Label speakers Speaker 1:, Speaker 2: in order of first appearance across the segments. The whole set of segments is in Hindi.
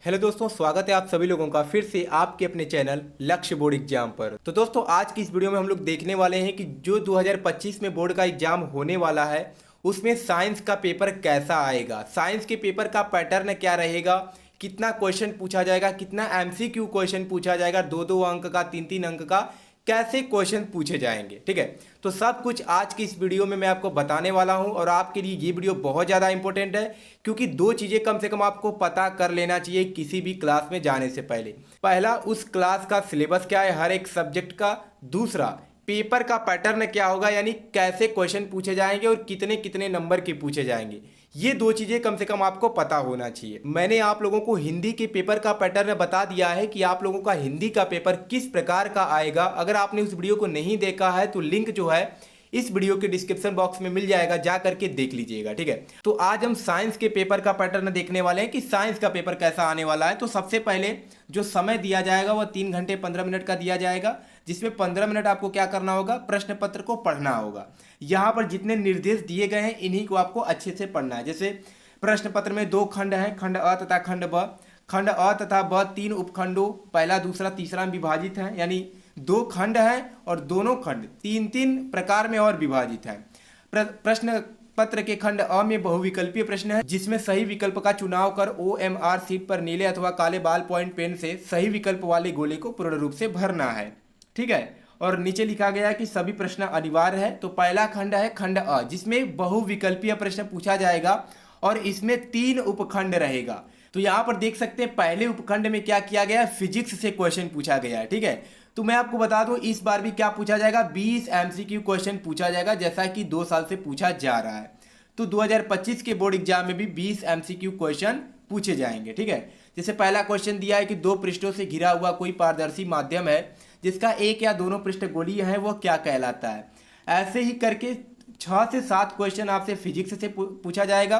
Speaker 1: हेलो दोस्तों, स्वागत है आप सभी लोगों का फिर से आपके अपने चैनल लक्ष्य बोर्ड एग्जाम पर। तो दोस्तों, आज की इस वीडियो में हम लोग देखने वाले हैं कि जो 2025 में बोर्ड का एग्जाम होने वाला है उसमें साइंस का पेपर कैसा आएगा, साइंस के पेपर का पैटर्न क्या रहेगा, कितना क्वेश्चन पूछा जाएगा, कितना एमसीक्यू क्वेश्चन पूछा जाएगा, दो दो अंक का, तीन तीन अंक का, कैसे क्वेश्चन पूछे जाएंगे। ठीक है, तो सब कुछ आज की इस वीडियो में मैं आपको बताने वाला हूं और आपके लिए ये वीडियो बहुत ज़्यादा इंपॉर्टेंट है क्योंकि दो चीज़ें कम से कम आपको पता कर लेना चाहिए किसी भी क्लास में जाने से पहले। पहला, उस क्लास का सिलेबस क्या है हर एक सब्जेक्ट का। दूसरा, पेपर का पैटर्न क्या होगा, यानी कैसे क्वेश्चन पूछे जाएंगे और कितने कितने नंबर के पूछे जाएंगे। ये दो चीज़ें कम से कम आपको पता होना चाहिए। मैंने आप लोगों को हिंदी के पेपर का पैटर्न बता दिया है कि आप लोगों का हिंदी का पेपर किस प्रकार का आएगा। अगर आपने उस वीडियो को नहीं देखा है तो लिंक जो है इस वीडियो के डिस्क्रिप्शन बॉक्स में मिल जाएगा, जा करके देख लीजिएगा। ठीक है, तो आज हम साइंस के पेपर का पैटर्न देखने वाले हैं कि साइंस का पेपर कैसा आने वाला है। तो सबसे पहले जो समय दिया जाएगा वह 3 घंटे 15 मिनट का दिया जाएगा, जिसमें 15 मिनट आपको क्या करना होगा, प्रश्न पत्र को पढ़ना होगा। यहाँ पर जितने निर्देश दिए गए हैं इन्हीं को आपको अच्छे से पढ़ना है। जैसे प्रश्न पत्र में 2 खंड हैं, खंड अ तथा खंड ब। खंड अ तथा ब 3 उपखंडों पहला दूसरा तीसरा में विभाजित हैं, यानी 2 खंड हैं और दोनों खंड 3-3 प्रकार में और विभाजित हैं। प्रश्न पत्र के खंड अ में बहुविकल्पीय प्रश्न है, जिसमें सही विकल्प का चुनाव कर OMR सीट पर नीले अथवा काले बाल पॉइंट पेन से सही विकल्प वाले गोले को पूर्ण रूप से भरना है। ठीक है, और नीचे लिखा गया है कि सभी प्रश्न अनिवार्य है। तो पहला खंड है खंड अ, जिसमें बहुविकल्पीय प्रश्न पूछा जाएगा और इसमें 3 उपखंड रहेगा। तो यहाँ पर देख सकते हैं पहले उपखंड में क्या किया गया है, फिजिक्स से क्वेश्चन पूछा गया है। ठीक है, तो मैं आपको बता दूं इस बार भी क्या पूछा जाएगा, 20 एमसीक्यू क्वेश्चन पूछा जाएगा, जैसा कि 2 साल से पूछा जा रहा है। तो 2025 के बोर्ड एग्जाम में भी 20 एमसीक्यू क्वेश्चन पूछे जाएंगे। ठीक है, जैसे पहला क्वेश्चन दिया है कि 2 पृष्ठों से घिरा हुआ कोई पारदर्शी माध्यम है जिसका एक या दोनों पृष्ठ गोलीय है, वह क्या कहलाता है। ऐसे ही करके 6 से 7 क्वेश्चन आपसे फिजिक्स से पूछा जाएगा।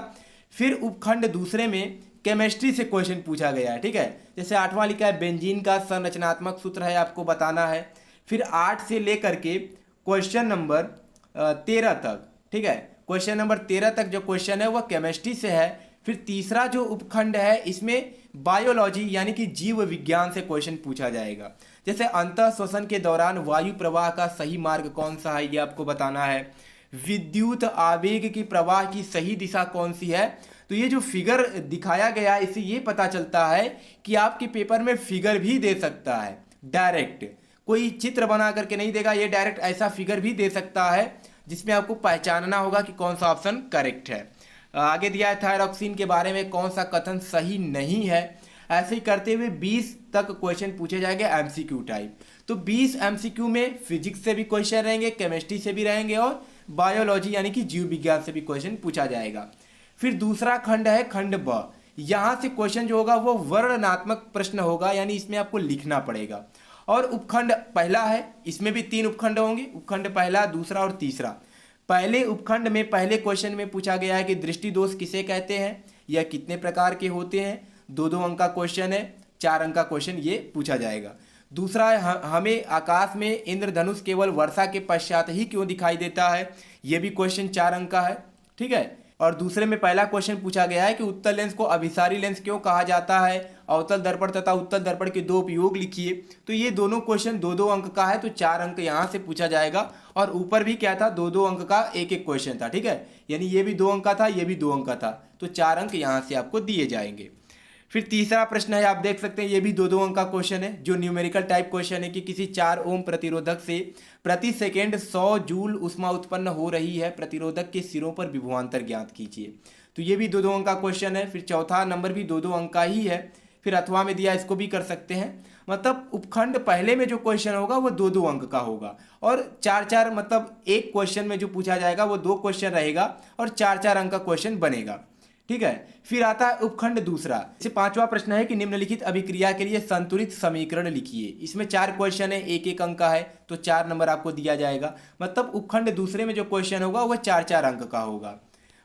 Speaker 1: फिर उपखंड दूसरे में केमिस्ट्री से क्वेश्चन पूछा गया है। ठीक है, जैसे 8वां लिखा है बेंजीन का संरचनात्मक सूत्र है, आपको बताना है। फिर 8 से लेकर के क्वेश्चन नंबर 13 तक, ठीक है, क्वेश्चन नंबर 13 तक जो क्वेश्चन है वह केमिस्ट्री से है। फिर तीसरा जो उपखंड है इसमें बायोलॉजी यानी कि जीव विज्ञान से क्वेश्चन पूछा जाएगा। जैसे अंतः श्वसन के दौरान वायु प्रवाह का सही मार्ग कौन सा है, ये आपको बताना है। विद्युत आवेग की प्रवाह की सही दिशा कौन सी है। तो ये जो फिगर दिखाया गया है इससे ये पता चलता है कि आपके पेपर में फिगर भी दे सकता है, डायरेक्ट कोई चित्र बना करके नहीं देगा, ये डायरेक्ट ऐसा फिगर भी दे सकता है जिसमें आपको पहचानना होगा कि कौन सा ऑप्शन करेक्ट है। आगे दिया है थायरॉक्सिन के बारे में कौन सा कथन सही नहीं है। ऐसे ही करते हुए 20 तक क्वेश्चन पूछे जाएंगे एमसीक्यू टाइप। तो 20 एमसीक्यू में फिजिक्स से भी क्वेश्चन रहेंगे, केमिस्ट्री से भी रहेंगे और बायोलॉजी यानी कि जीव विज्ञान से भी क्वेश्चन पूछा जाएगा। फिर दूसरा खंड है खंड ब, यहाँ से क्वेश्चन जो होगा वो वर्णनात्मक प्रश्न होगा, यानी इसमें आपको लिखना पड़ेगा। और उपखंड पहला है, इसमें भी 3 उपखंड होंगे, उपखंड पहला दूसरा और तीसरा। पहले उपखंड में पहले क्वेश्चन में पूछा गया है कि दृष्टि दोष किसे कहते हैं, यह कितने प्रकार के होते हैं। 2-2 अंक का क्वेश्चन है, 4 अंक का क्वेश्चन ये पूछा जाएगा। दूसरा है हमें आकाश में इंद्रधनुष केवल वर्षा के पश्चात ही क्यों दिखाई देता है, ये भी क्वेश्चन 4 अंक का है। ठीक है, और दूसरे में पहला क्वेश्चन पूछा गया है कि उत्तल लेंस को अभिसारी लेंस क्यों कहा जाता है, अवतल दर्पण तथा उत्तल दर्पण के 2 उपयोग लिखिए। तो ये दोनों क्वेश्चन 2-2 अंक का है, तो 4 अंक यहाँ से पूछा जाएगा। और ऊपर भी क्या था, 2-2 अंक का एक क्वेश्चन था। ठीक है, यानी ये भी 2 अंक का था, ये भी 2 अंक का था, तो 4 अंक यहाँ से आपको दिए जाएंगे। फिर तीसरा प्रश्न है, आप देख सकते हैं ये भी 2-2 अंक का क्वेश्चन है, जो न्यूमेरिकल टाइप क्वेश्चन है कि किसी 4 ओम प्रतिरोधक से प्रति सेकेंड 100 जूल ऊष्मा उत्पन्न हो रही है, प्रतिरोधक के सिरों पर विभवांतर ज्ञात कीजिए। तो ये भी 2-2 अंक का क्वेश्चन है। फिर चौथा नंबर भी 2-2 अंक का ही है। फिर अथवा में दिया, इसको भी कर सकते हैं। मतलब उपखंड पहले में जो क्वेश्चन होगा वो 2-2 अंक का होगा और 4-4, मतलब एक क्वेश्चन में जो पूछा जाएगा वो 2 क्वेश्चन रहेगा और 4-4 अंक का क्वेश्चन बनेगा। ठीक है, फिर आता है उपखंड दूसरा। जैसे 5वां प्रश्न है कि निम्नलिखित अभिक्रिया के लिए संतुलित समीकरण लिखिए। इसमें 4 क्वेश्चन है, 1-1 अंक का है, तो 4 नंबर आपको दिया जाएगा। मतलब उपखंड दूसरे में जो क्वेश्चन होगा वह 4-4 अंक का होगा।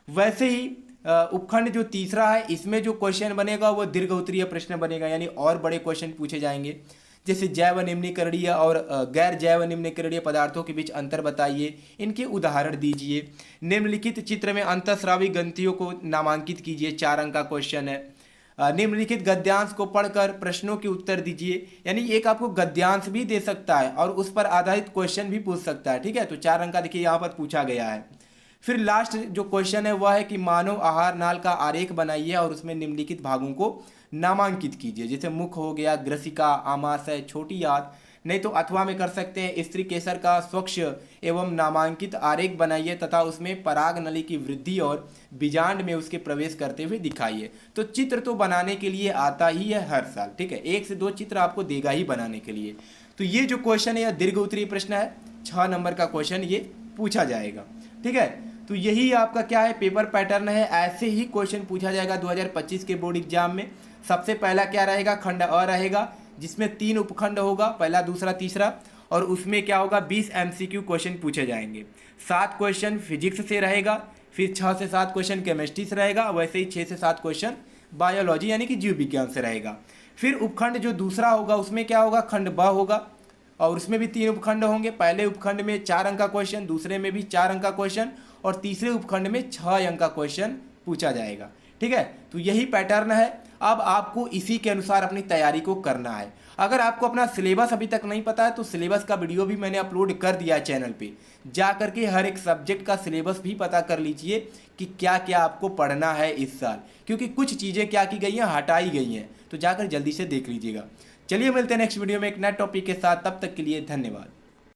Speaker 1: वैसे ही उपखंड जो तीसरा है इसमें जो क्वेश्चन बनेगा वो दीर्घ उत्तरीय प्रश्न बनेगा, यानी और बड़े क्वेश्चन पूछे जाएंगे। जैसे जैव निम्नीकरणीय और गैर जैव निम्नीकरणीय पदार्थों के बीच अंतर बताइए, इनके उदाहरण दीजिए। निम्नलिखित चित्र में अंतःस्रावी ग्रंथियों को नामांकित कीजिए, 4 अंक का क्वेश्चन है। निम्नलिखित गद्यांश को पढ़कर प्रश्नों के उत्तर दीजिए। यानी एक आपको गद्यांश भी दे सकता है और उस पर आधारित क्वेश्चन भी पूछ सकता है। ठीक है, तो 4 अंक का देखिए यहाँ पर पूछा गया है। फिर लास्ट जो क्वेश्चन है वह है कि मानव आहार नाल का आरेख बनाइए और उसमें निम्नलिखित भागों को नामांकित कीजिए। जैसे मुख हो गया, ग्रसिका, आमाशय, छोटी आंत, नहीं तो अथवा में कर सकते हैं स्त्री केसर का स्वच्छ एवं नामांकित आरेख बनाइए तथा उसमें पराग नली की वृद्धि और बीजांड में उसके प्रवेश करते हुए दिखाइए। तो चित्र तो बनाने के लिए आता ही है हर साल। ठीक है, 1 से 2 चित्र आपको देगा ही बनाने के लिए। तो ये जो क्वेश्चन है यह दीर्घ उत्तरीय प्रश्न है, 6 नंबर का क्वेश्चन ये पूछा जाएगा। ठीक है, तो यही आपका क्या है पेपर पैटर्न है। ऐसे ही क्वेश्चन पूछा जाएगा 2025 के बोर्ड एग्जाम में। सबसे पहला क्या रहेगा, खंड अ रहेगा जिसमें 3 उपखंड होगा, पहला, दूसरा, तीसरा, और उसमें क्या होगा 20 MCQ क्वेश्चन पूछे जाएंगे। 7 क्वेश्चन फिजिक्स से रहेगा, फिर 6 से 7 क्वेश्चन केमिस्ट्री से रहेगा, वैसे ही 6 से 7 क्वेश्चन बायोलॉजी यानी कि जीव विज्ञान से रहेगा। फिर उपखंड जो दूसरा होगा उसमें क्या होगा, खंड ब होगा और उसमें भी 3 उपखंड होंगे। पहले उपखंड में 4 अंक का क्वेश्चन, दूसरे में भी 4 अंक का क्वेश्चन और तीसरे उपखंड में 6 अंक का क्वेश्चन पूछा जाएगा। ठीक है, तो यही पैटर्न है। अब आपको इसी के अनुसार अपनी तैयारी को करना है। अगर आपको अपना सिलेबस अभी तक नहीं पता है तो सिलेबस का वीडियो भी मैंने अपलोड कर दिया है चैनल पे, जा करके हर एक सब्जेक्ट का सिलेबस भी पता कर लीजिए कि क्या क्या आपको पढ़ना है इस साल, क्योंकि कुछ चीज़ें क्या की गई हैं, हटाई गई हैं। तो जाकर जल्दी से देख लीजिएगा। चलिए मिलते हैं नेक्स्ट वीडियो में एक नए टॉपिक के साथ, तब तक के लिए धन्यवाद।